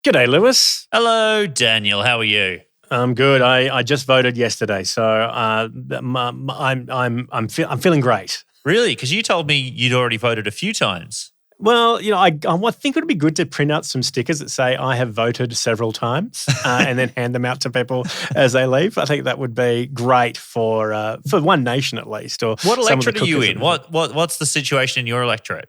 G'day, Lewis. Hello, Daniel. How are you? I'm good. I just voted yesterday, so I'm feeling great. Really? Because you told me you'd already voted a few times. Well, I think it would be good to print out some stickers that say I have voted several times and then hand them out to people as they leave. I think that would be great for One Nation at least. Or what electorate are you in? What's the situation in your electorate?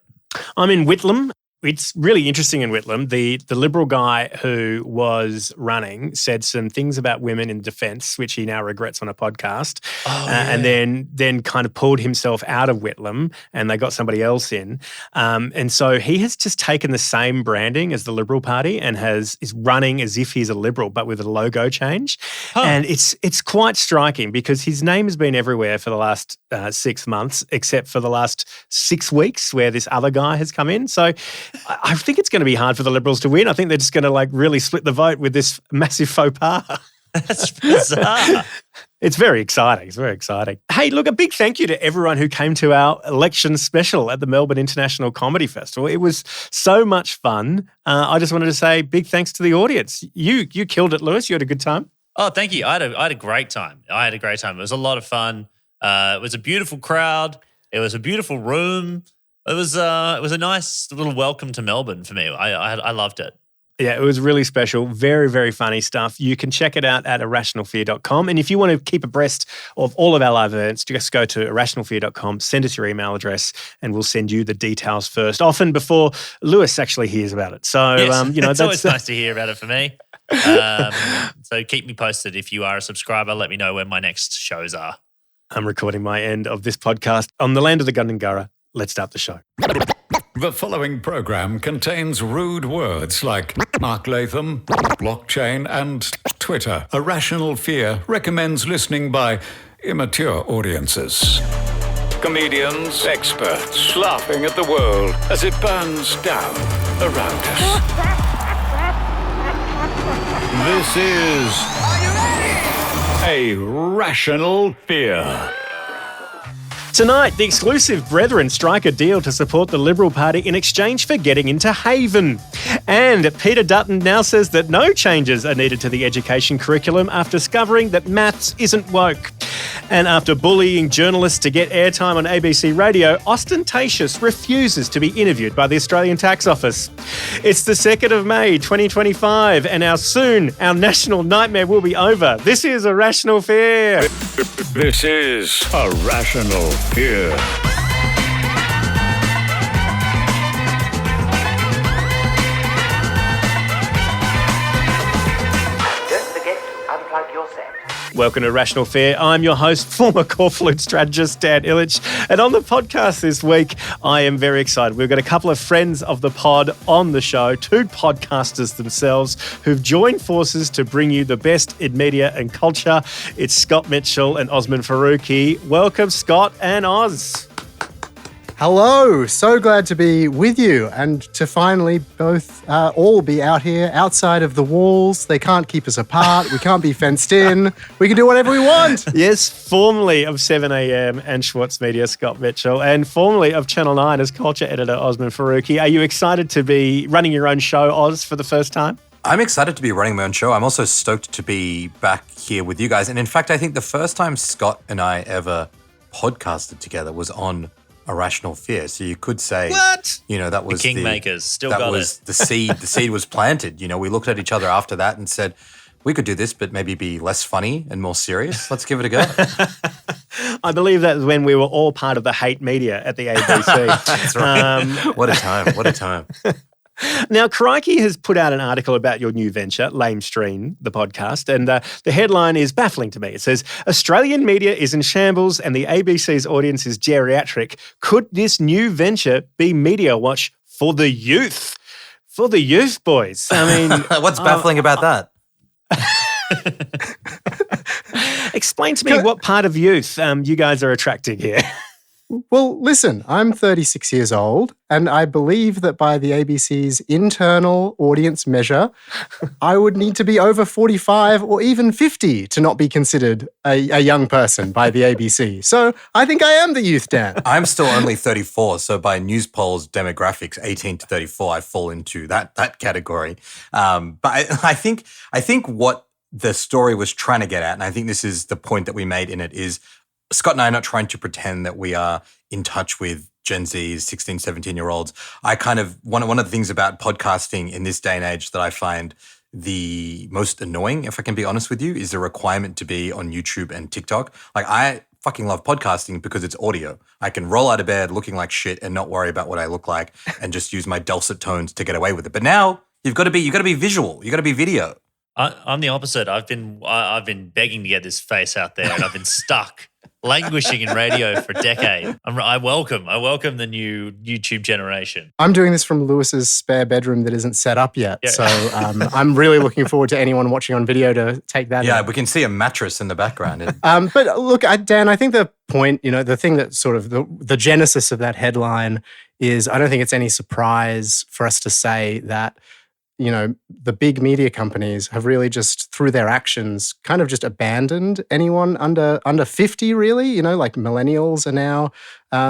I'm in Whitlam. It's really interesting in Whitlam. The Liberal guy who was running said some things about women in defence, which he now regrets on a podcast, and then kind of pulled himself out of Whitlam, and they got somebody else in. And so he has just taken the same branding as the Liberal Party and is running as if he's a Liberal, but with a logo change. Huh. And it's quite striking because his name has been everywhere for the last 6 months, except for the last 6 weeks where this other guy has come in. So I think it's going to be hard for the Liberals to win. I think they're just going to really split the vote with this massive faux pas. That's bizarre. It's very exciting. It's very exciting. Hey, look, a big thank you to everyone who came to our election special at the Melbourne International Comedy Festival. It was so much fun. I just wanted to say big thanks to the audience. You killed it, Lewis. You had a good time. Oh, thank you. I had a great time. It was a lot of fun. It was a beautiful crowd. It was a beautiful room. It was a nice little welcome to Melbourne for me. I loved it. Yeah, it was really special. Very, very funny stuff. You can check it out at irrationalfear.com. And if you want to keep abreast of all of our live events, just go to irrationalfear.com, send us your email address, and we'll send you the details first, often before Lewis actually hears about it. So, yes, it's always nice to hear about it for me. So keep me posted. If you are a subscriber, let me know when my next shows are. I'm recording my end of this podcast on the land of the Gundungurra. Let's start the show. The following program contains rude words like Mark Latham, blockchain, and Twitter. Irrational Fear recommends listening by immature audiences. Comedians, experts, laughing at the world as it burns down around us. This is a Rational Fear. Tonight, the exclusive Brethren strike a deal to support the Liberal Party in exchange for getting into Haven. And Peter Dutton now says that no changes are needed to the education curriculum after discovering that maths isn't woke. And after bullying journalists to get airtime on ABC Radio, Ostentatious refuses to be interviewed by the Australian Tax Office. It's the 2nd of May, 2025, and our national nightmare will be over. This is Irrational Fear. This is Irrational Fear. Welcome to Rational Fear. I'm your host, former Corflute strategist Dan Illich. And on the podcast this week, I am very excited. We've got a couple of friends of the pod on the show, 2 podcasters themselves who've joined forces to bring you the best in media and culture. It's Scott Mitchell and Osman Faruqui. Welcome, Scott and Oz. Hello, so glad to be with you and to finally both all be out here outside of the walls. They can't keep us apart. We can't be fenced in. We can do whatever we want. Yes, formerly of 7am and Schwartz Media, Scott Mitchell, and formerly of Channel 9 as culture editor, Osman Faruqui. Are you excited to be running your own show, Oz, for the first time? I'm excited to be running my own show. I'm also stoked to be back here with you guys. And in fact, I think the first time Scott and I ever podcasted together was on Irrational Fear. So you could say, that was the Kingmakers. Still that got was it. the seed. The seed was planted. We looked at each other after that and said, we could do this, but maybe be less funny and more serious. Let's give it a go. I believe that was when we were all part of the hate media at the ABC. That's right. What a time. What a time. Now, Crikey has put out an article about your new venture, Lamestream, the podcast, and the headline is baffling to me. It says, Australian media is in shambles and the ABC's audience is geriatric. Could this new venture be Media Watch for the youth? For the youth, boys. I mean... What's baffling about that? Explain to me what part of youth you guys are attracting here. Well, listen, I'm 36 years old, and I believe that by the ABC's internal audience measure, I would need to be over 45 or even 50 to not be considered a young person by the ABC. So I think I am the youth, Dan. I'm still only 34, so by news polls demographics, 18 to 34, I fall into that category. But I think what the story was trying to get at, and I think this is the point that we made in it, is Scott and I are not trying to pretend that we are in touch with Gen Z's 16, 17-year-olds. I kind of, one of the things about podcasting in this day and age that I find the most annoying, if I can be honest with you, is the requirement to be on YouTube and TikTok. Like, I fucking love podcasting because it's audio. I can roll out of bed looking like shit and not worry about what I look like and just use my dulcet tones to get away with it. But now you've got to be visual. You've got to be video. I'm the opposite. I've been begging to get this face out there, and I've been stuck, languishing in radio for a decade. I welcome the new YouTube generation. I'm doing this from Lewis's spare bedroom that isn't set up yet, Yeah. so I'm really looking forward to anyone watching on video to take that. Yeah, in. we can see a mattress in the background. But look, Dan, I think the point, the thing that sort of the genesis of that headline is, I don't think it's any surprise for us to say that, the big media companies have really just, through their actions, kind of just abandoned anyone under 50, really. Like millennials are now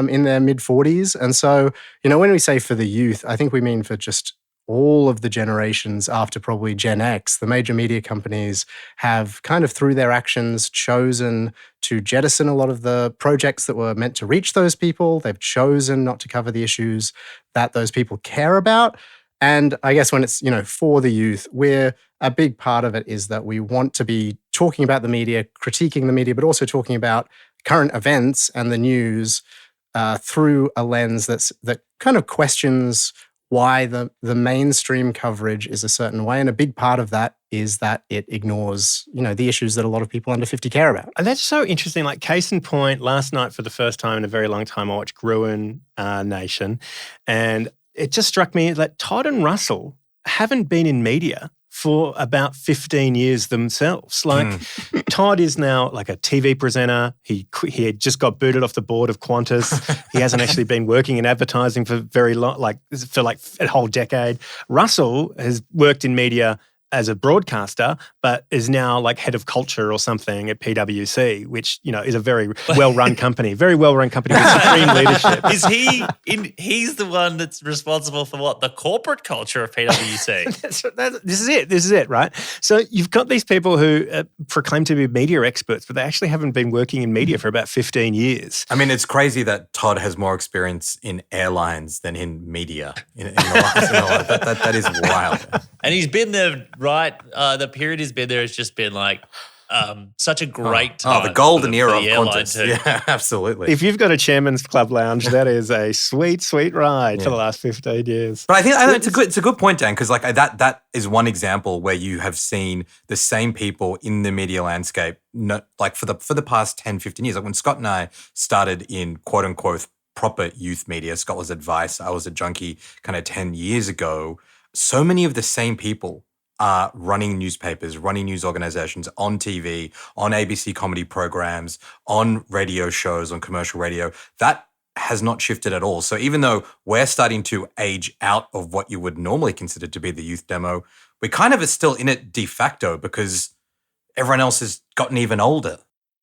in their mid-40s. And so, when we say for the youth, I think we mean for just all of the generations after probably Gen X. The major media companies have kind of, through their actions, chosen to jettison a lot of the projects that were meant to reach those people. They've chosen not to cover the issues that those people care about. And I guess when it's, for the youth, a big part of it is that we want to be talking about the media, critiquing the media, but also talking about current events and the news through a lens that kind of questions why the mainstream coverage is a certain way. And a big part of that is that it ignores, the issues that a lot of people under 50 care about. And that's so interesting. Like, case in point, last night for the first time in a very long time, I watched Gruen Nation, and it just struck me that Todd and Russell haven't been in media for about 15 years themselves. Like, Todd is now like a TV presenter. He had just got booted off the board of Qantas. He hasn't actually been working in advertising for very long, for a whole decade. Russell has worked in media as a broadcaster, but is now like head of culture or something at PwC, which, is a very well-run company with supreme leadership. Is he's the one that's responsible for what? The corporate culture of PwC? This is it, right? So you've got these people who proclaim to be media experts, but they actually haven't been working in media for about 15 years. I mean, it's crazy that Todd has more experience in airlines than in media. That is wild. And he's been there, right? The period he's been there has just been like such a great time. The golden era of the airline Qantas. too. Yeah, absolutely. If you've got a chairman's club lounge, that is a sweet, sweet ride for the last 15 years. But I think it's a good point, Dan, because like that is one example where you have seen the same people in the media landscape, like for the past 10, 15 years. Like when Scott and I started in quote unquote proper youth media, Scott was at Vice, I was a junkie kind of 10 years ago. So many of the same people are running newspapers, running news organizations on TV, on ABC comedy programs, on radio shows, on commercial radio. That has not shifted at all. So even though we're starting to age out of what you would normally consider to be the youth demo, we kind of are still in it de facto because everyone else has gotten even older.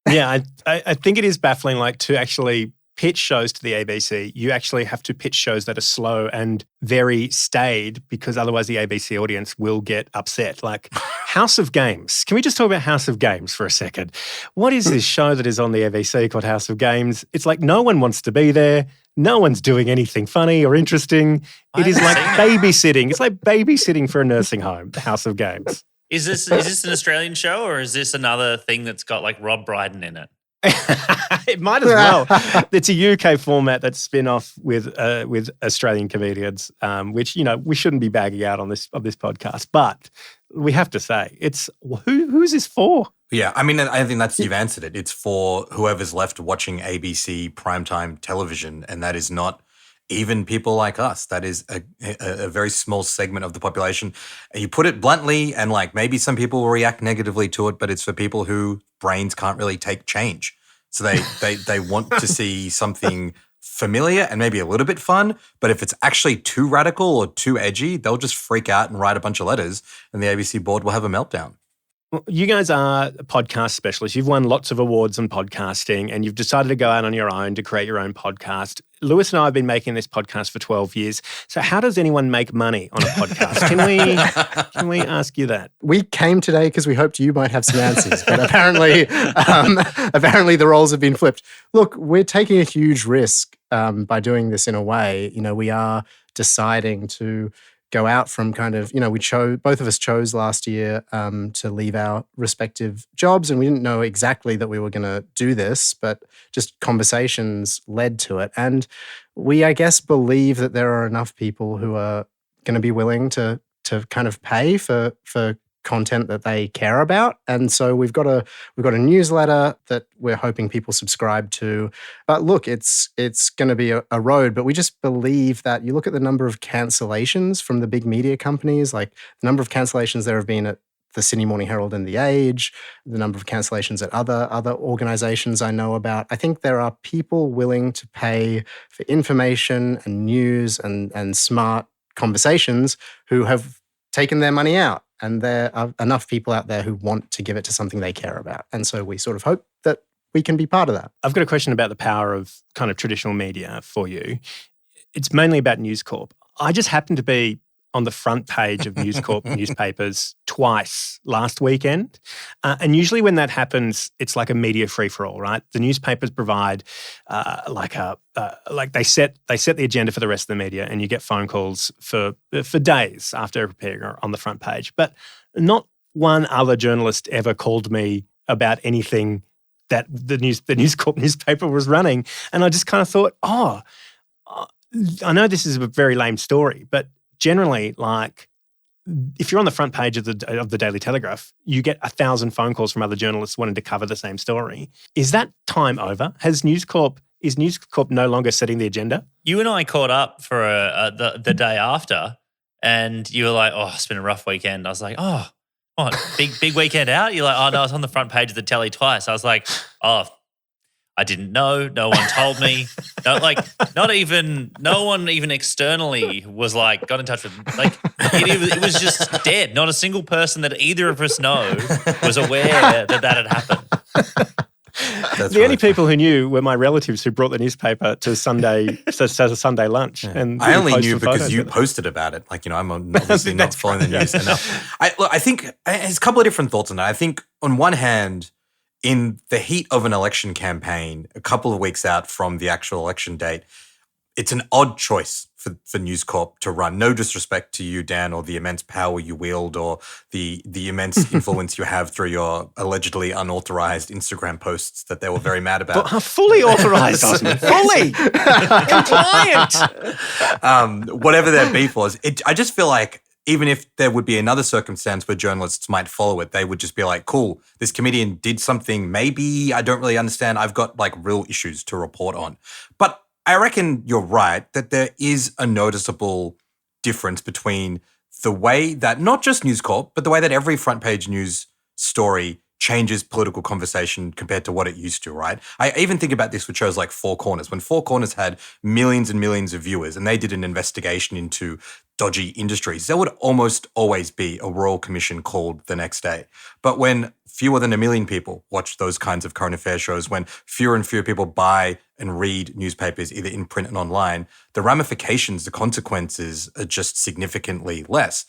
Yeah, I think it is baffling, like, to actually pitch shows to the ABC, you actually have to pitch shows that are slow and very staid because otherwise the ABC audience will get upset. Like House of Games. Can we just talk about House of Games for a second? What is this show that is on the ABC called House of Games? It's like no one wants to be there. No one's doing anything funny or interesting. It is like babysitting. It's like babysitting for a nursing home, the House of Games. Is this an Australian show or is this another thing that's got like Rob Brydon in it? It might as well. It's a UK format that's spin off with Australian comedians, which we shouldn't be bagging out on this podcast, but we have to say it's who is this for? Yeah, I mean, I think you've answered it. It's for whoever's left watching ABC primetime television, and that is not even people like us. That is a very small segment of the population. And you put it bluntly, and like maybe some people will react negatively to it, but it's for people who brains can't really take change. So they want to see something familiar and maybe a little bit fun, but if it's actually too radical or too edgy, they'll just freak out and write a bunch of letters and the ABC board will have a meltdown. Well, you guys are podcast specialists. You've won lots of awards on podcasting and you've decided to go out on your own to create your own podcast. Lewis and I have been making this podcast for 12 years. So how does anyone make money on a podcast? Can we ask you that? We came today because we hoped you might have some answers, but apparently the roles have been flipped. Look, we're taking a huge risk by doing this in a way. We are deciding to go out from kind of, both of us chose last year to leave our respective jobs, and we didn't know exactly that we were going to do this, but just conversations led to it. And we, I guess, believe that there are enough people who are going to be willing to kind of pay for content that they care about. And so we've got a newsletter that we're hoping people subscribe to. But look, it's going to be a road, but we just believe that you look at the number of cancellations from the big media companies, like the number of cancellations there have been at the Sydney Morning Herald and The Age, the number of cancellations at other organizations I know about. I think there are people willing to pay for information and news and smart conversations who have taken their money out. And there are enough people out there who want to give it to something they care about. And so we sort of hope that we can be part of that. I've got a question about the power of kind of traditional media for you. It's mainly about News Corp. I just happened to be on the front page of News Corp newspapers twice last weekend. And usually when that happens, it's like a media free-for-all, right? The newspapers provide like they set the agenda for the rest of the media, and you get phone calls for days after appearing on the front page. But not one other journalist ever called me about anything that the News Corp newspaper was running. And I just kind of thought, I know this is a very lame story, but generally, like, if you're on the front page of the Daily Telegraph, you get 1,000 phone calls from other journalists wanting to cover the same story. Is that time over? Is News Corp no longer setting the agenda? You and I caught up for the day after, and you were like, "Oh, it's been a rough weekend." I was like, "Oh, what? Big weekend out?" You're like, "Oh no, I was on the front page of the Telly twice." I was like, "Oh, I didn't know. No one told me. No one even externally was like, got in touch with, like, it was just dead. Not a single person that either of us know was aware that had happened." The only people who knew were my relatives who brought the newspaper to Sunday lunch. Yeah. And I only knew because you posted about it. Like, I'm obviously not following the news enough. I think there's a couple of different thoughts on that. I think on one hand, in the heat of an election campaign, a couple of weeks out from the actual election date, it's an odd choice for News Corp to run. No disrespect to you, Dan, or the immense power you wield or the immense influence you have through your allegedly unauthorized Instagram posts that they were very mad about. But fully authorized, Osman. Fully compliant. Whatever their beef was, I just feel like even if there would be another circumstance where journalists might follow it, they would just be like, cool, this comedian did something maybe I don't really understand. I've got like real issues to report on. But I reckon you're right that there is a noticeable difference between the way that not just News Corp, but the way that every front page news story changes political conversation compared to what it used to, right? I even think about this with shows like Four Corners. When Four Corners had millions and millions of viewers and they did an investigation into dodgy industries, there would almost always be a royal commission called the next day. But when fewer than 1 million people watch those kinds of current affairs shows, when fewer and fewer people buy and read newspapers either in print and online, the ramifications, the consequences are just significantly less.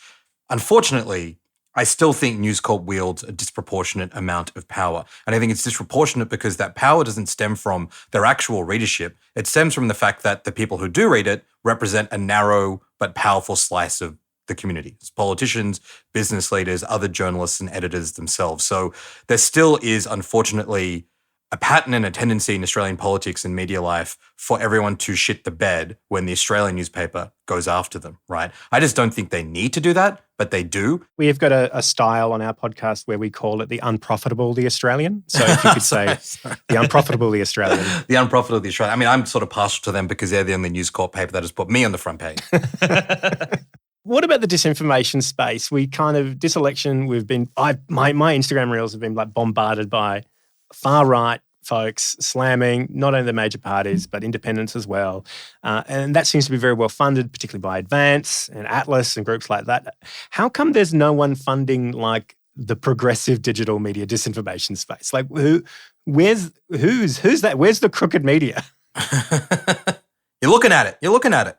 Unfortunately, I still think News Corp wields a disproportionate amount of power. And I think it's disproportionate because that power doesn't stem from their actual readership. It stems from the fact that the people who do read it represent a narrow but powerful slice of the community. It's politicians, business leaders, other journalists and editors themselves. So there still is, unfortunately, a pattern and a tendency in Australian politics and media life for everyone to shit the bed when the Australian newspaper goes after them, right? I just don't think they need to do that, but they do. We have got a style on our podcast where we call it the unprofitable the Australian. So if you could say the unprofitable the Australian. The unprofitable the Australian. I mean, I'm sort of partial to them because they're the only News Corp paper that has put me on the front page. What about the disinformation space? This election, my Instagram reels have been like bombarded by far right, folks slamming not only the major parties, but independents as well. And that seems to be very well funded, particularly by Advance and Atlas and groups like that. How come there's no one funding like the progressive digital media disinformation space? Like who's that? Where's the crooked media? You're looking at it.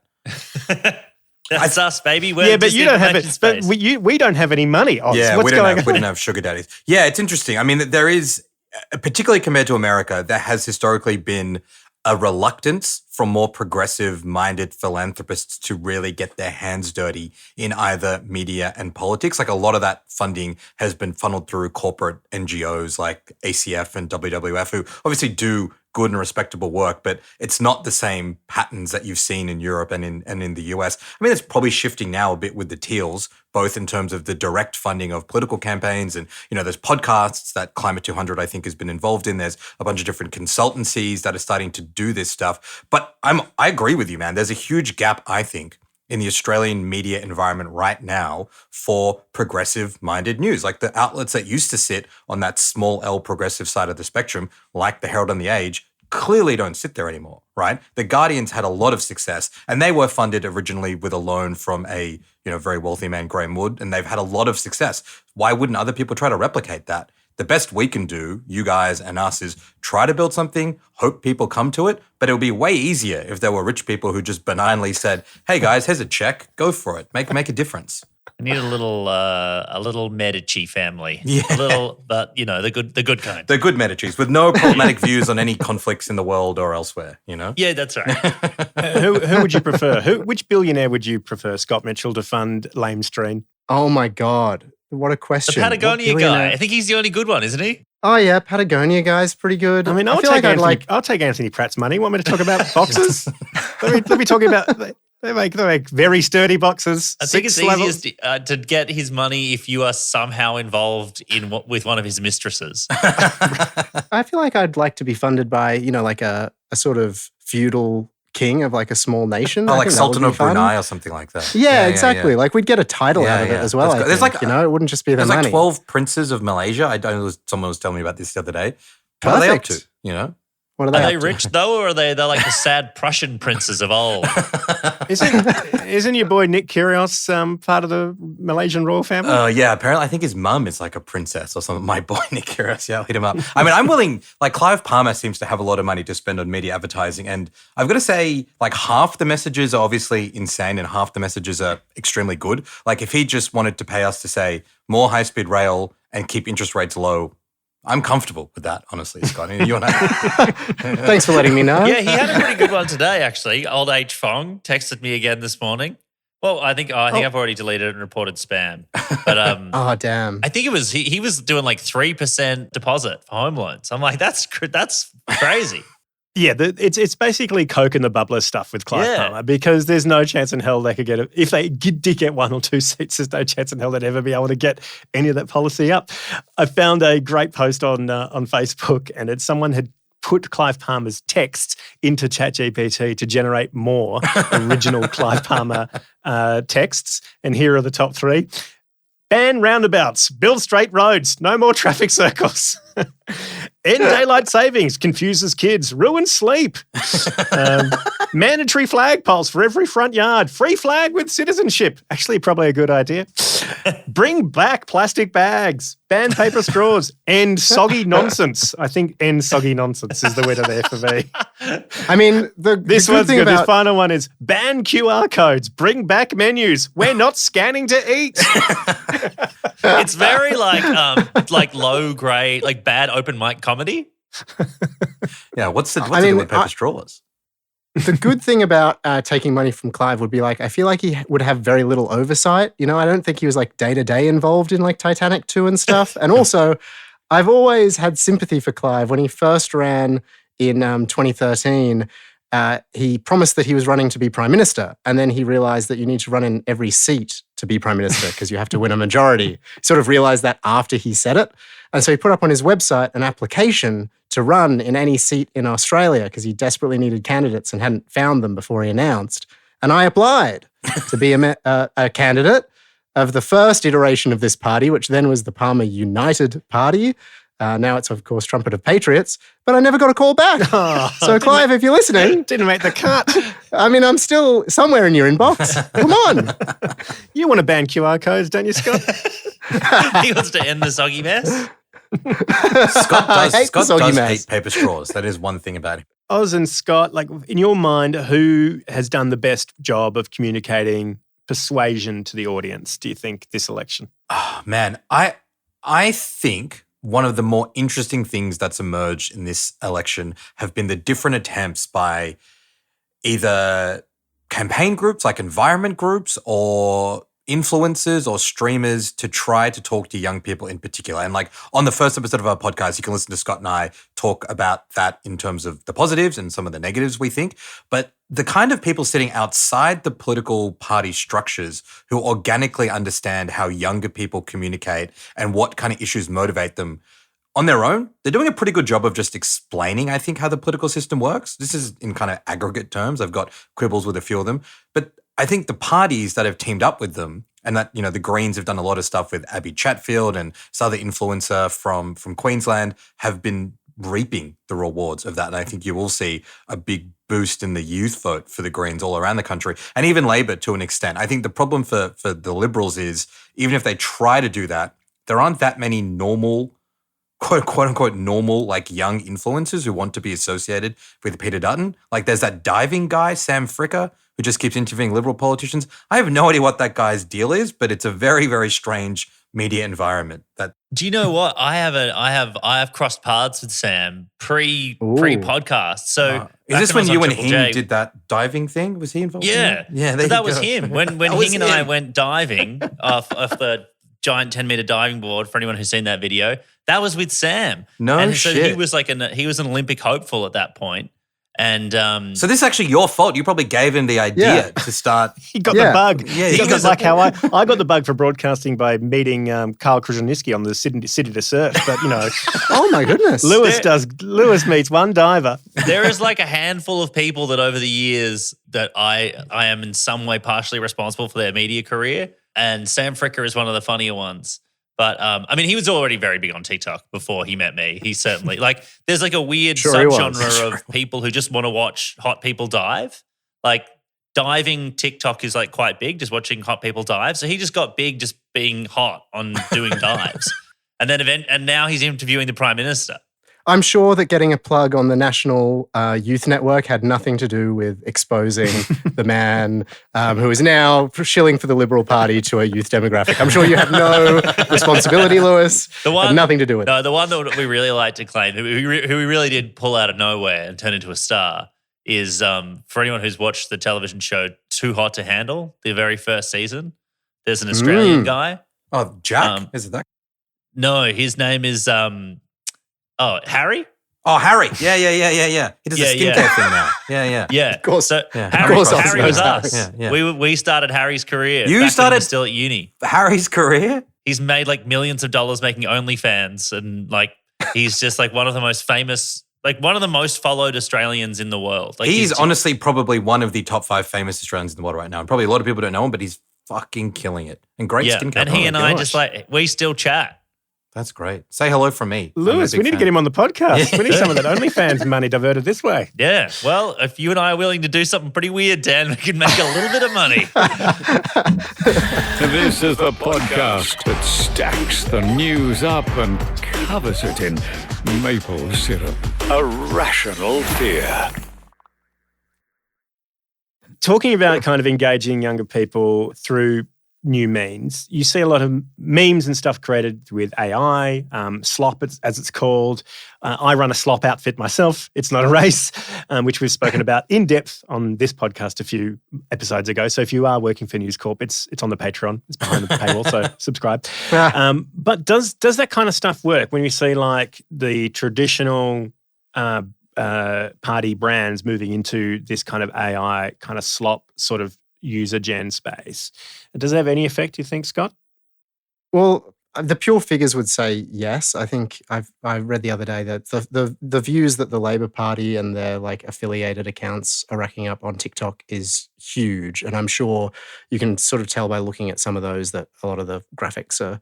That's us, baby. We're yeah, but you don't have it. space. But we don't have any money. Oz. Yeah, What's we going on? don't have sugar daddies. Yeah, it's interesting. I mean, there is, particularly compared to America, there has historically been a reluctance from more progressive-minded philanthropists to really get their hands dirty in either media and politics. Like a lot of that funding has been funneled through corporate NGOs like ACF and WWF, who obviously do good and respectable work, but it's not the same patterns that you've seen in Europe and in the US. I mean, it's probably shifting now a bit with the Teals, both in terms of the direct funding of political campaigns and, there's podcasts that Climate 200, I think, has been involved in. There's a bunch of different consultancies that are starting to do this stuff. But I agree with you, man. There's a huge gap, I think, in the Australian media environment right now for progressive-minded news. Like the outlets that used to sit on that small L progressive side of the spectrum, like the Herald and the Age, clearly don't sit there anymore, right? The Guardians had a lot of success, and they were funded originally with a loan from a very wealthy man, Graham Wood, and they've had a lot of success. Why wouldn't other people try to replicate that? The best we can do, you guys and us, is try to build something, hope people come to it, but it would be way easier if there were rich people who just benignly said, hey guys, here's a check, go for it, make a difference. I need a little Medici family. Yeah. A little, but the good kind. The good Medicis with no problematic views on any conflicts in the world or elsewhere, Yeah, that's right. Who would you prefer? Which billionaire would you prefer, Scott Mitchell, to fund Lamestream? Oh my God. What a question. The Patagonia guy. I think he's the only good one, isn't he? Oh yeah, Patagonia guy's pretty good. I mean, I'll take Anthony Pratt's money. Want me to talk about boxes? let me talk about. They make very sturdy boxes. I think it's easiest to get his money if you are somehow involved with one of his mistresses. I feel like I'd like to be funded by like a sort of feudal king of like a small nation. Oh, like Sultan of Brunei or something like that. Yeah, exactly. Yeah. Like we'd get a title out of it as well. There's like, it wouldn't just be the money. There's like 12 princes of Malaysia. I don't know, someone was telling me about this the other day. What are they up to, What are they rich though, or are they like the sad Prussian princes of old? Isn't your boy Nick Kyrgios part of the Malaysian royal family? Yeah, apparently I think his mum is like a princess or something. My boy Nick Kyrgios, yeah, I'll hit him up. I mean, I'm willing, like Clive Palmer seems to have a lot of money to spend on media advertising, and I've got to say, like half the messages are obviously insane and half the messages are extremely good. Like if he just wanted to pay us to say more high-speed rail and keep interest rates low, I'm comfortable with that, honestly, Scott. You and I. Thanks for letting me know. Yeah, he had a pretty good one today, actually. Old H Fong texted me again this morning. Well, I think I've already deleted it and reported spam. But oh damn! I think it was he was doing like 3% deposit for home loans. I'm like, that's crazy. Yeah, it's basically Coke and the bubbler stuff with Clive Palmer, because there's no chance in hell they could get it. If they did get 1 or 2 seats, there's no chance in hell they'd ever be able to get any of that policy up. I found a great post on Facebook, and someone had put Clive Palmer's texts into ChatGPT to generate more original Clive Palmer texts. And here are the top 3. Ban roundabouts, build straight roads, no more traffic circles. End daylight savings, confuses kids, ruins sleep. Mandatory flagpoles for every front yard, free flag with citizenship. Actually, probably a good idea. Bring back plastic bags, ban paper straws, end soggy nonsense. I think end soggy nonsense is the winner there for me. I mean, this one's good. This final one is ban QR codes, bring back menus. We're not scanning to eat. It's very like low grade, like bad open mic comedy. Yeah, what's the deal with paper straws? The good thing about taking money from Clive would be I feel like he would have very little oversight. I don't think he was like day-to-day involved in like Titanic 2 and stuff. And also, I've always had sympathy for Clive. When he first ran in 2013, he promised that he was running to be Prime Minister. And then he realized that you need to run in every seat to be Prime Minister because you have to win a majority. He sort of realized that after he said it. And so he put up on his website an application to run in any seat in Australia because he desperately needed candidates and hadn't found them before he announced. And I applied to be a candidate of the first iteration of this party, which then was the Palmer United Party. Now it's, of course, Trumpet of Patriots, but I never got a call back. Oh, So, Clive, if you're listening, didn't make the cut. I mean, I'm still somewhere in your inbox. Come on. You want to ban QR codes, don't you, Scott? He wants to end the soggy mess. Scott does, hate the soggy mess. hate paper straws. That is one thing about him. Oz and Scott, like in your mind, who has done the best job of communicating persuasion to the audience, do you think, this election? Oh, man, I think one of the more interesting things that's emerged in this election have been the different attempts by either campaign groups like environment groups or influencers or streamers to try to talk to young people in particular. And like on the first episode of our podcast, you can listen to Scott and I talk about that in terms of the positives and some of the negatives we think. But the kind of people sitting outside the political party structures who organically understand how younger people communicate and what kind of issues motivate them on their own, they're doing a pretty good job of just explaining, I think, how the political system works. This is in kind of aggregate terms. I've got quibbles with a few of them. But I think the parties that have teamed up with them, and that, you know, the Greens have done a lot of stuff with Abby Chatfield and this other influencer from Queensland, have been reaping the rewards of that. And I think you will see a big boost in the youth vote for the Greens all around the country, and even Labor to an extent. I think the problem for the Liberals is, even if they try to do that, there aren't that many normal, quote unquote normal, like young influencers who want to be associated with Peter Dutton. Like there's that diving guy, Sam Fricker, who just keeps interviewing Liberal politicians. I have no idea what that guy's deal is, but it's a very, very strange media environment. That Do you know what? I have crossed paths with Sam pre-podcast. So is this back when I you was and on him Triple J, did that diving thing? Was he involved? Yeah, in that? But that was him. When That was Hing and I him. went diving off the giant 10-meter diving board. For anyone who's seen that video, that was with Sam. No and so shit. he was an Olympic hopeful at that point. And So this is actually your fault. You probably gave him the idea to start. He got the bug. Yeah, he he got got the, like how I got the bug for broadcasting by meeting Carl Krzyzewski on the City to Surf. But, you know, Oh, my goodness. Lewis meets one diver. there is like a handful of people that over the years that I am in some way partially responsible for their media career. And Sam Fricker is one of the funnier ones. But I mean, he was already very big on TikTok before he met me. He certainly there's like a weird Sure he was. subgenre of people who just want to watch hot people dive. Like diving TikTok is like quite big, just watching hot people dive. So he just got big just being hot on doing dives. And now he's interviewing the Prime Minister. I'm sure that getting a plug on the National Youth Network had nothing to do with exposing the man who is now shilling for the Liberal Party to a youth demographic. I'm sure you have no responsibility, Lewis. Had nothing to do with it. No, the one that we really like to claim, who we really did pull out of nowhere and turn into a star, is for anyone who's watched the television show Too Hot to Handle, the very first season. There's an Australian guy. Oh, Jack? Is it that? No, his name is Harry. Oh, Harry. Yeah. He does a skincare thing now. Yeah. Yeah, Of course. So Yeah. Harry, Of course Harry was Harry. us. Yeah. We started Harry's career. You back when he started- was still at uni. Harry's career? He's made like millions of dollars making OnlyFans, and like he's just like one of the most famous, like one of the most followed Australians in the world. Like He's honestly probably one of the top 5 famous Australians in the world right now. And probably a lot of people don't know him, but he's fucking killing it. And great skincare. And he Oh and my I gosh. just like we still chat. That's great. Say hello from me. Lewis, we need to get him on the podcast. We need some of that OnlyFans money diverted this way. Yeah. Well, if you and I are willing to do something pretty weird, Dan, we can make a little bit of money. This is the podcast that stacks the news up and covers it in maple syrup. A rational fear. Talking about kind of engaging younger people through new means, you see a lot of memes and stuff created with AI, slop as it's called. I run a slop outfit myself. It's not a race, which we've spoken about in depth on this podcast a few episodes ago. So if you are working for News Corp, it's on the Patreon. It's behind the paywall, so subscribe. But does that kind of stuff work when you see like the traditional party brands moving into this kind of AI kind of slop sort of user gen space? Does it have any effect, you think, Scott? Well, the pure figures would say yes. I think I read the other day that the views that the Labor Party and their like affiliated accounts are racking up on TikTok is huge, and I'm sure you can sort of tell by looking at some of those that a lot of the graphics are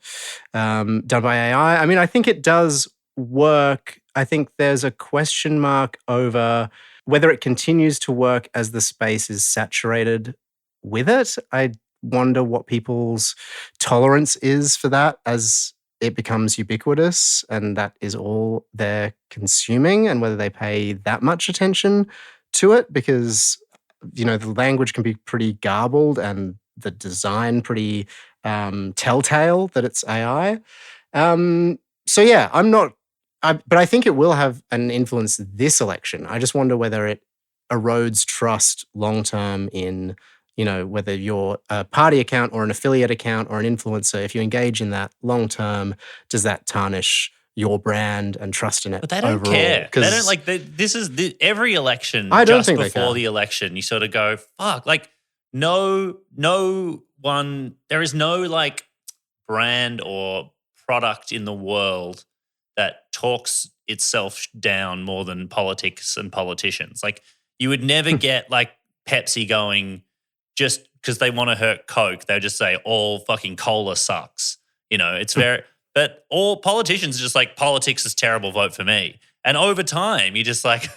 done by AI. I mean, I think it does work. I think there's a question mark over whether it continues to work as the space is saturated with it. I wonder what people's tolerance is for that as it becomes ubiquitous and that is all they're consuming, and whether they pay that much attention to it, because the language can be pretty garbled and the design pretty telltale that it's AI. So yeah, but I think it will have an influence this election. I just wonder whether it erodes trust long term in, whether you're a party account or an affiliate account or an influencer. If you engage in that long term, does that tarnish your brand and trust in it? But they don't overall? care. They don't this is every election. I don't just think before the election, you sort of go, fuck. Like no one. There is no like brand or product in the world that talks itself down more than politics and politicians. Like you would never get like Pepsi going just because they want to hurt Coke. They'll just say all fucking cola sucks. It's very, but all politicians are just like, politics is terrible, vote for me. And over time, you're just like,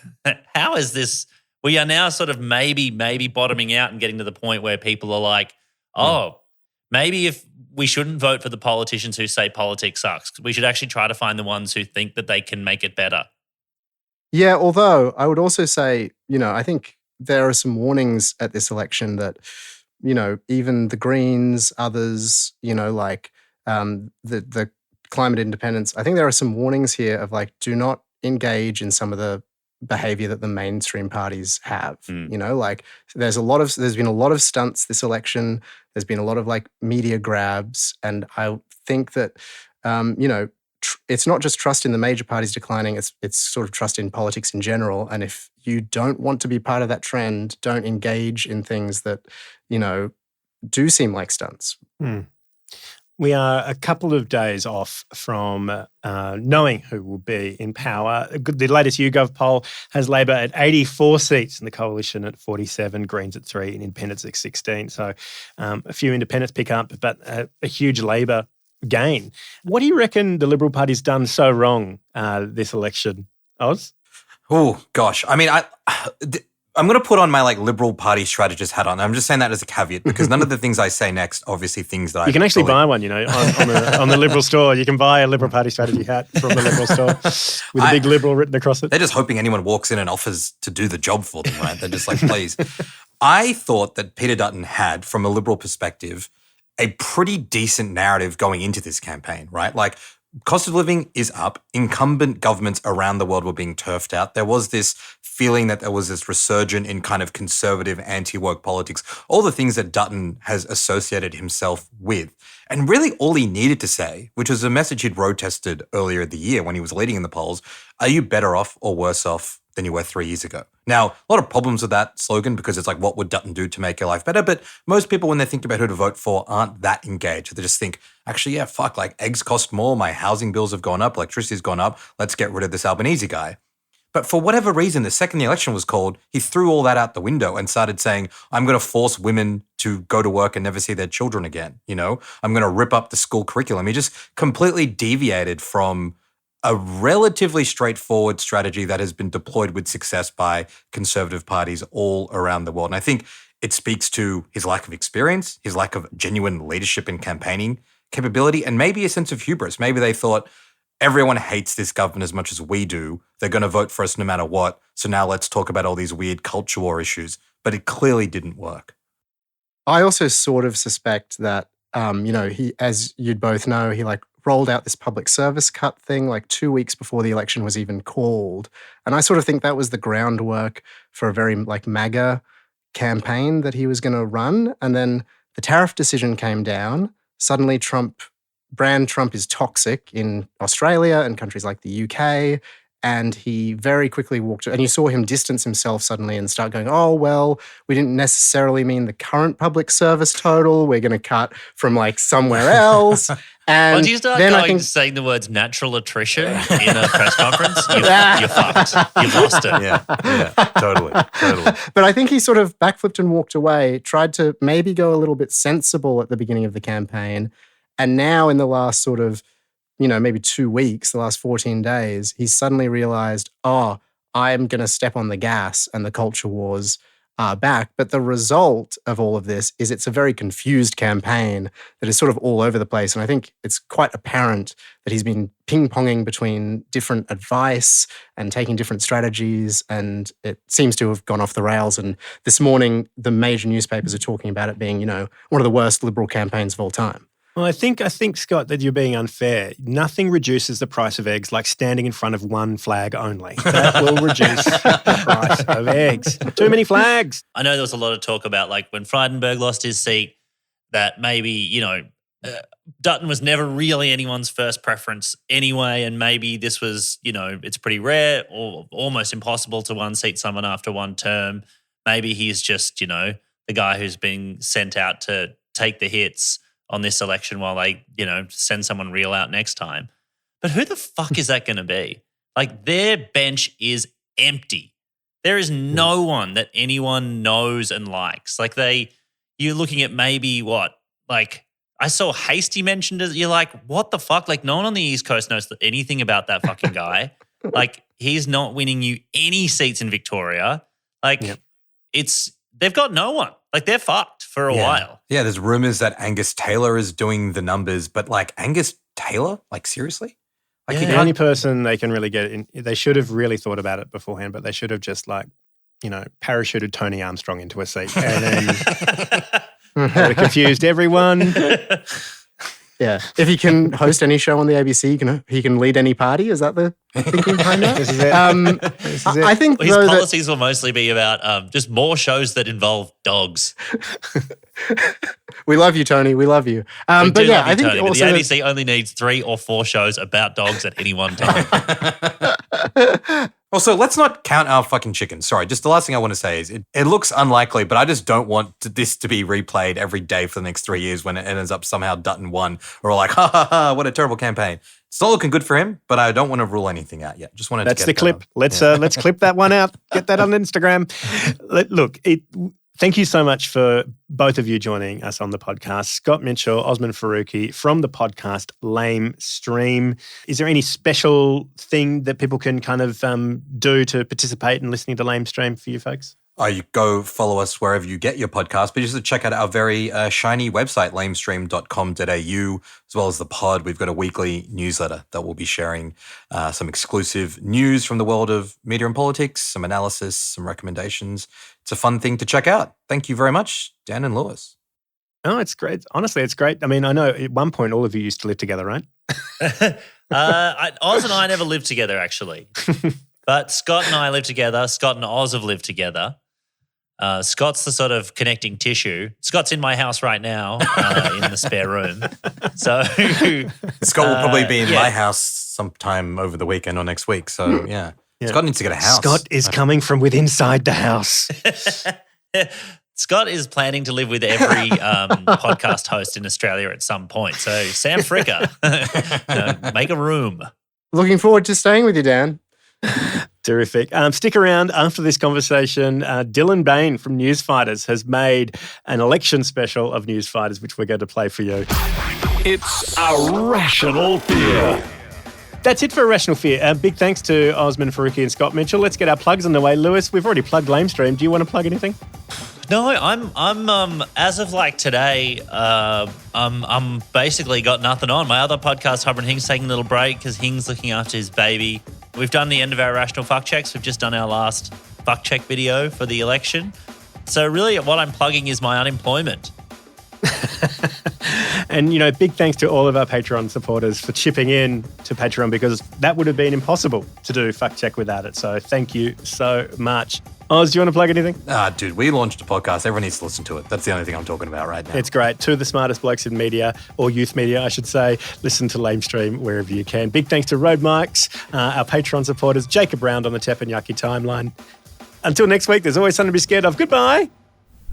how is this? We are now sort of maybe bottoming out and getting to the point where people are like, maybe if we shouldn't vote for the politicians who say politics sucks. We should actually try to find the ones who think that they can make it better. Yeah, although I would also say, I think there are some warnings at this election that, even the Greens, others, like the climate independence, I think there are some warnings here of like, do not engage in some of the behavior that the mainstream parties have. Like there's been a lot of stunts this election. There's been a lot of like media grabs, and I think that it's not just trust in the major parties declining, it's sort of trust in politics in general. And if you don't want to be part of that trend, don't engage in things that do seem like stunts. We are a couple of days off from knowing who will be in power. The latest YouGov poll has Labor at 84 seats and the Coalition at 47, Greens at 3 and Independents at 16. So a few Independents pick up, but a huge Labor gain. What do you reckon the Liberal Party's done so wrong this election, Oz? Oh, gosh. I mean, I'm going to put on my like Liberal Party strategist hat on. I'm just saying that as a caveat because none of the things I say next, obviously things that you can actually buy one, on the Liberal store. You can buy a Liberal Party strategy hat from the Liberal store with a big Liberal written across it. They're just hoping anyone walks in and offers to do the job for them, right? They're just like, please. I thought that Peter Dutton had, from a Liberal perspective, a pretty decent narrative going into this campaign, right? Like, cost of living is up. Incumbent governments around the world were being turfed out. There was this feeling that there was this resurgence in kind of conservative anti-woke politics, all the things that Dutton has associated himself with. And really all he needed to say, which was a message he'd road tested earlier in the year when he was leading in the polls, are you better off or worse off than you were 3 years ago? Now, a lot of problems with that slogan because it's like, what would Dutton do to make your life better? But most people, when they think about who to vote for, aren't that engaged. They just think, actually, yeah, fuck, like eggs cost more, my housing bills have gone up, electricity's gone up, let's get rid of this Albanese guy. But for whatever reason, the second the election was called, he threw all that out the window and started saying, I'm going to force women to go to work and never see their children again. I'm going to rip up the school curriculum. He just completely deviated from a relatively straightforward strategy that has been deployed with success by conservative parties all around the world. And I think it speaks to his lack of experience, his lack of genuine leadership and campaigning capability, and maybe a sense of hubris. Maybe they thought, everyone hates this government as much as we do. They're going to vote for us no matter what. So now let's talk about all these weird culture war issues. But it clearly didn't work. I also sort of suspect that, he, as you'd both know, he rolled out this public service cut thing 2 weeks before the election was even called. And I sort of think that was the groundwork for a very MAGA campaign that he was going to run. And then the tariff decision came down. Suddenly brand Trump is toxic in Australia and countries like the UK. And he very quickly and you saw him distance himself suddenly and start going, oh, well, we didn't necessarily mean the current public service total. We're going to cut from somewhere else. And once you start saying the words natural attrition in a press conference, you're fucked. You've lost it. Yeah, totally. But I think he sort of backflipped and walked away, tried to maybe go a little bit sensible at the beginning of the campaign. And now in the last sort of maybe 2 weeks, the last 14 days, he's suddenly realized, I'm going to step on the gas and the culture wars are back. But the result of all of this is it's a very confused campaign that is sort of all over the place. And I think it's quite apparent that he's been ping-ponging between different advice and taking different strategies, and it seems to have gone off the rails. And this morning, the major newspapers are talking about it being, one of the worst Liberal campaigns of all time. Well, I think, Scott, that you're being unfair. Nothing reduces the price of eggs like standing in front of one flag only. That will reduce the price of eggs. Too many flags. I know there was a lot of talk about like when Frydenberg lost his seat that maybe, Dutton was never really anyone's first preference anyway, and maybe this was, it's pretty rare or almost impossible to unseat someone after one term. Maybe he's just, the guy who's being sent out to take the hits on this election while they, send someone real out next time. But who the fuck is that going to be? Like, their bench is empty. There is no one that anyone knows and likes. Like, you're looking at maybe what? Like, I saw Hasty mentioned it. You're like, what the fuck? Like, no one on the East Coast knows anything about that fucking guy. Like, he's not winning you any seats in Victoria. Like, they've got no one. Like, they're fucked for a while. Yeah, there's rumors that Angus Taylor is doing the numbers, but like Angus Taylor? Like, seriously? Like, the only person they can really get in, they should have really thought about it beforehand, but they should have just parachuted Tony Armstrong into a seat and then would have confused everyone. Yeah. If he can host any show on the ABC, he can lead any party. Is that the thinking behind that? This is it. This is it. I think his policies will mostly be about just more shows that involve dogs. We love you, Tony. We love you. I think Tony, but the ABC only needs 3 or 4 shows about dogs at any one time. Also, let's not count our fucking chickens. Sorry, just the last thing I want to say is it looks unlikely, but I just don't want this to be replayed every day for the next 3 years when it ends up somehow Dutton won. Or like, ha ha ha, what a terrible campaign. It's not looking good for him, but I don't want to rule anything out yet. Just wanted That's to the clip. Let's clip that one out. Get that on Instagram. Thank you so much for both of you joining us on the podcast. Scott Mitchell, Osman Faruqui from the podcast Lamestream. Is there any special thing that people can kind of do to participate in listening to Lamestream for you folks? You go follow us wherever you get your podcast, but just to check out our very shiny website, lamestream.com.au, as well as the pod. We've got a weekly newsletter that will be sharing some exclusive news from the world of media and politics, some analysis, some recommendations. It's a fun thing to check out. Thank you very much, Dan and Lewis. Oh, it's great. Honestly, it's great. I mean, I know at one point all of you used to live together, right? Oz and I never lived together, actually. But Scott and I live together. Scott and Oz have lived together. Scott's the sort of connecting tissue. Scott's in my house right now in the spare room. So Scott will probably be in my house sometime over the weekend or next week. So, yeah. Scott needs to get a house. Scott is coming from within inside the house. Scott is planning to live with every podcast host in Australia at some point. So, Sam Fricker, make a room. Looking forward to staying with you, Dan. Terrific. Stick around after this conversation. Dylan Bain from Newsfighters has made an election special of Newsfighters, which we're going to play for you. It's a rational fear. That's it for Irrational Fear. Big thanks to Osman Faruqui and Scott Mitchell. Let's get our plugs on the way. Lewis, we've already plugged Lamestream. Do you want to plug anything? No, I'm as of like today, I'm basically got nothing on. My other podcast, Hubbard and Hing's taking a little break because Hing's looking after his baby. We've done the end of our Irrational Fuck Checks. We've just done our last fuck check video for the election. So really what I'm plugging is my unemployment. And, big thanks to all of our Patreon supporters for chipping in to Patreon because that would have been impossible to do Fuck Check without it. So thank you so much. Oz, do you want to plug anything? Dude, we launched a podcast. Everyone needs to listen to it. That's the only thing I'm talking about right now. It's great. 2 of the smartest blokes in media, or youth media, I should say. Listen to Lamestream wherever you can. Big thanks to Road Mics, our Patreon supporters, Jacob Round on the Teppanyaki timeline. Until next week, there's always something to be scared of. Goodbye.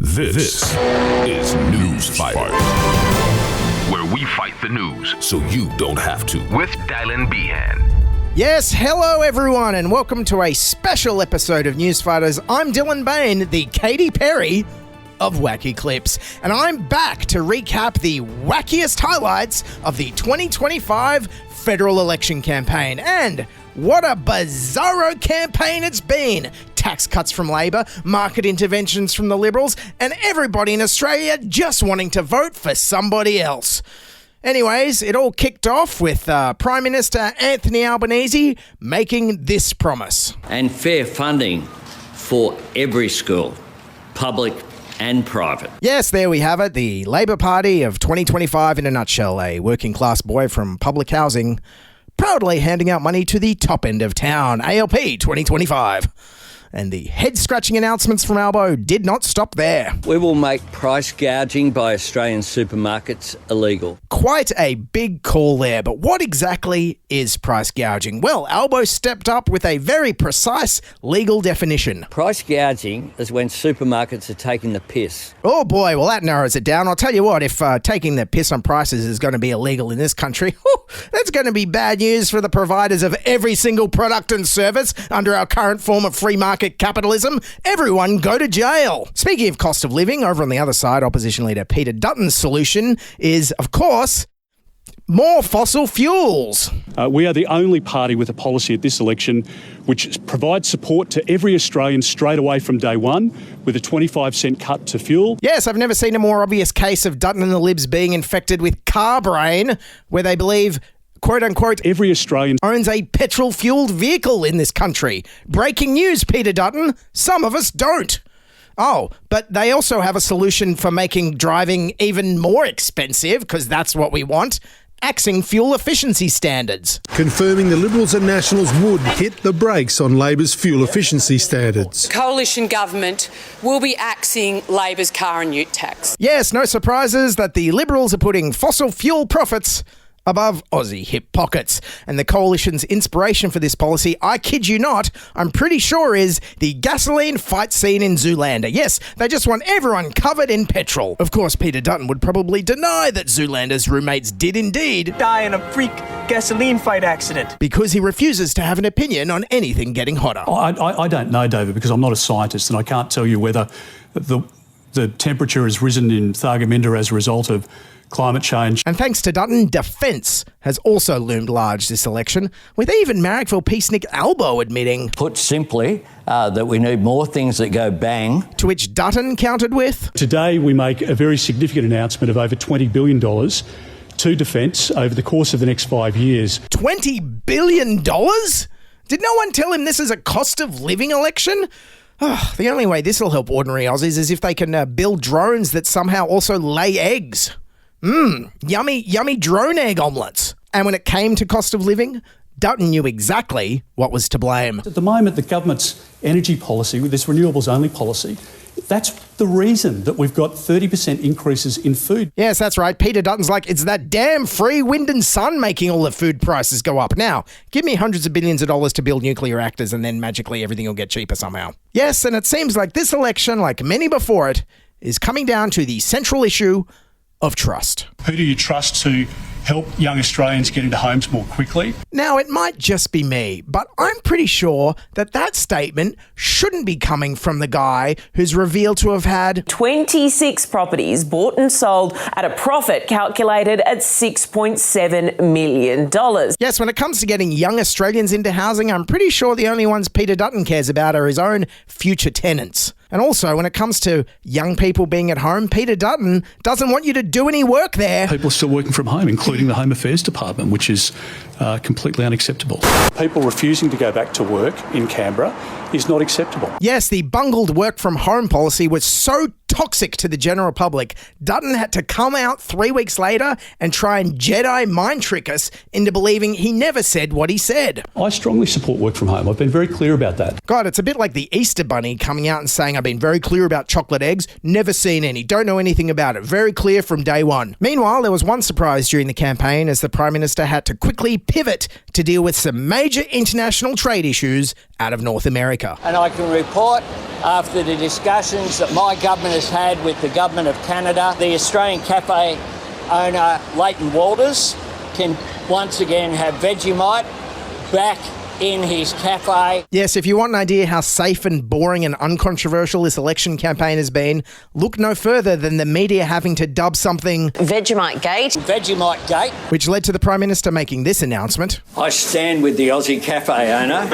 This is Newsfighter, where we fight the news so you don't have to. With Dylan Behan. Yes, hello everyone, and welcome to a special episode of Newsfighters. I'm Dylan Bain, the Katy Perry of Wacky Clips, and I'm back to recap the wackiest highlights of the 2025 federal election campaign. And what a bizarro campaign it's been. Tax cuts from Labor, market interventions from the Liberals, and everybody in Australia just wanting to vote for somebody else. Anyways, it all kicked off with Prime Minister Anthony Albanese making this promise. And fair funding for every school, public and private. Yes, there we have it. The Labor Party of 2025 in a nutshell. A working class boy from public housing proudly handing out money to the top end of town. ALP 2025. And the head-scratching announcements from Albo did not stop there. We will make price gouging by Australian supermarkets illegal. Quite a big call there, but what exactly is price gouging? Well, Albo stepped up with a very precise legal definition. Price gouging is when supermarkets are taking the piss. Oh boy, well that narrows it down. I'll tell you what, if taking the piss on prices is going to be illegal in this country, that's going to be bad news for the providers of every single product and service under our current form of free market capitalism. Everyone go to jail. Speaking of cost of living, over on the other side, opposition leader Peter Dutton's solution is, of course, more fossil fuels. We are the only party with a policy at this election which provides support to every Australian straight away from day one with a 25-cent cut to fuel. Yes, I've never seen a more obvious case of Dutton and the Libs being infected with car brain, where they believe quote-unquote, every Australian owns a petrol-fueled vehicle in this country. Breaking news, Peter Dutton. Some of us don't. Oh, but they also have a solution for making driving even more expensive, because that's what we want. Axing fuel efficiency standards. Confirming the Liberals and Nationals would hit the brakes on Labor's fuel efficiency standards. The coalition government will be axing Labor's car and ute tax. Yes, no surprises that the Liberals are putting fossil fuel profits above Aussie hip pockets. And the coalition's inspiration for this policy, I kid you not, I'm pretty sure is the gasoline fight scene in Zoolander. Yes, they just want everyone covered in petrol. Of course, Peter Dutton would probably deny that Zoolander's roommates did indeed die in a freak gasoline fight accident, because he refuses to have an opinion on anything getting hotter. I don't know, David, because I'm not a scientist and I can't tell you whether the temperature has risen in Thargomindah as a result of climate change. And thanks to Dutton, defence has also loomed large this election, with even Marrickville peacenik Albo admitting, put simply, that we need more things that go bang. To which Dutton countered with, today we make a very significant announcement of over $20 billion to defence over the course of the next 5 years. $20 billion? Did no one tell him this is a cost of living election? Oh, the only way this will help ordinary Aussies is if they can build drones that somehow also lay eggs. Yummy drone egg omelettes. And when it came to cost of living, Dutton knew exactly what was to blame. At the moment, the government's energy policy, with this renewables only policy, that's the reason that we've got 30% increases in food. Yes, that's right. Peter Dutton's like, it's that damn free wind and sun making all the food prices go up. Now, give me hundreds of billions of dollars to build nuclear reactors and then magically everything will get cheaper somehow. Yes, and it seems like this election, like many before it, is coming down to the central issue of trust. Who do you trust to help young Australians get into homes more quickly? Now, it might just be me, but I'm pretty sure that statement shouldn't be coming from the guy who's revealed to have had 26 properties bought and sold at a profit calculated at $6.7 million. Yes, when it comes to getting young Australians into housing, I'm pretty sure the only ones Peter Dutton cares about are his own future tenants. And also, when it comes to young people being at home, Peter Dutton doesn't want you to do any work there. People are still working from home, including the Home Affairs Department, which is completely unacceptable. People refusing to go back to work in Canberra is not acceptable. Yes, the bungled work from home policy was so toxic to the general public, Dutton had to come out 3 weeks later and try and Jedi mind trick us into believing he never said what he said. I strongly support work from home. I've been very clear about that. God, it's a bit like the Easter Bunny coming out and saying, I've been very clear about chocolate eggs, never seen any, don't know anything about it, very clear from day one. Meanwhile, there was one surprise during the campaign as the Prime Minister had to quickly pivot to deal with some major international trade issues out of North America. And I can report, after the discussions that my government has had with the government of Canada, the Australian cafe owner Leighton Walters can once again have Vegemite back in his cafe. Yes, if you want an idea how safe and boring and uncontroversial this election campaign has been, look no further than the media having to dub something Vegemite Gate. Vegemite Gate. which led to the Prime Minister making this announcement. I stand with the Aussie cafe owner.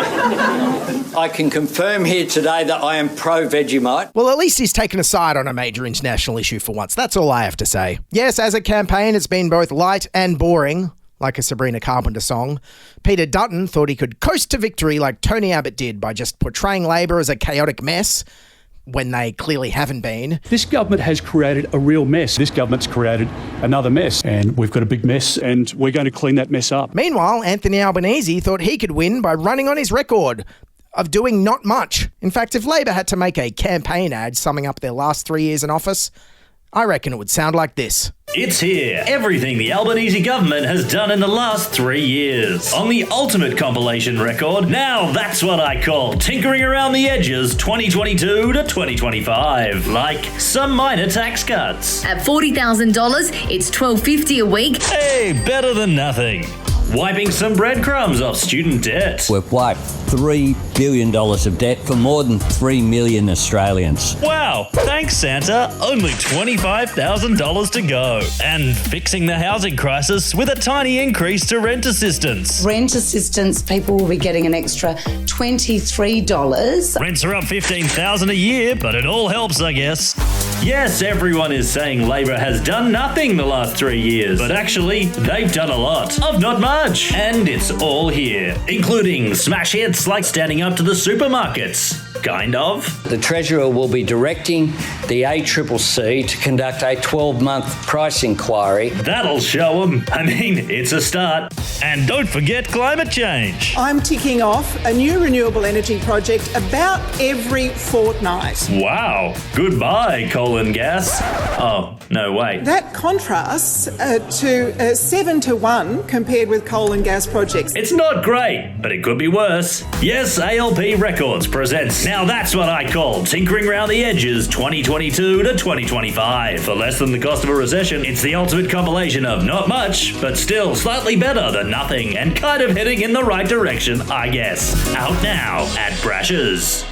I can confirm here today that I am pro-Vegemite. Well, at least he's taken a side on a major international issue for once. That's all I have to say. Yes, as a campaign, it's been both light and boring, like a Sabrina Carpenter song. Peter Dutton thought he could coast to victory like Tony Abbott did by just portraying Labor as a chaotic mess, when they clearly haven't been. This government has created a real mess. This government's created another mess, and we've got a big mess, and we're going to clean that mess up. Meanwhile, Anthony Albanese thought he could win by running on his record of doing not much. In fact, if Labor had to make a campaign ad summing up their last 3 years in office, I reckon it would sound like this. It's here. Everything the Albanese government has done in the last 3 years. On the ultimate compilation record, now that's what I call tinkering around the edges 2022 to 2025. Like some minor tax cuts. At $40,000, it's $12.50 a week. Hey, better than nothing. Wiping some breadcrumbs off student debt. We've wiped $3 billion of debt for more than 3 million Australians. Wow, thanks Santa. Only $25,000 to go. And fixing the housing crisis with a tiny increase to rent assistance. Rent assistance, people will be getting an extra $23. Rents are up $15,000 a year, but it all helps, I guess. Yes, everyone is saying Labor has done nothing the last 3 years, but actually, they've done a lot of not much. And it's all here, including smash hits like standing up to the supermarkets. Kind of. The Treasurer will be directing the ACCC to conduct a 12-month price inquiry. That'll show them. I mean, it's a start. And don't forget climate change. I'm ticking off a new renewable energy project about every fortnight. Wow. Goodbye, coal and gas. Oh, no, wait. That contrasts to 7 to 1 compared with coal and gas projects. It's not great, but it could be worse. Yes, ALP Records presents Now That's What I Call Tinkering Around the Edges 2022 to 2025. For less than the cost of a recession, it's the ultimate compilation of not much, but still slightly better than nothing and kind of heading in the right direction, I guess. Out now at Brash's.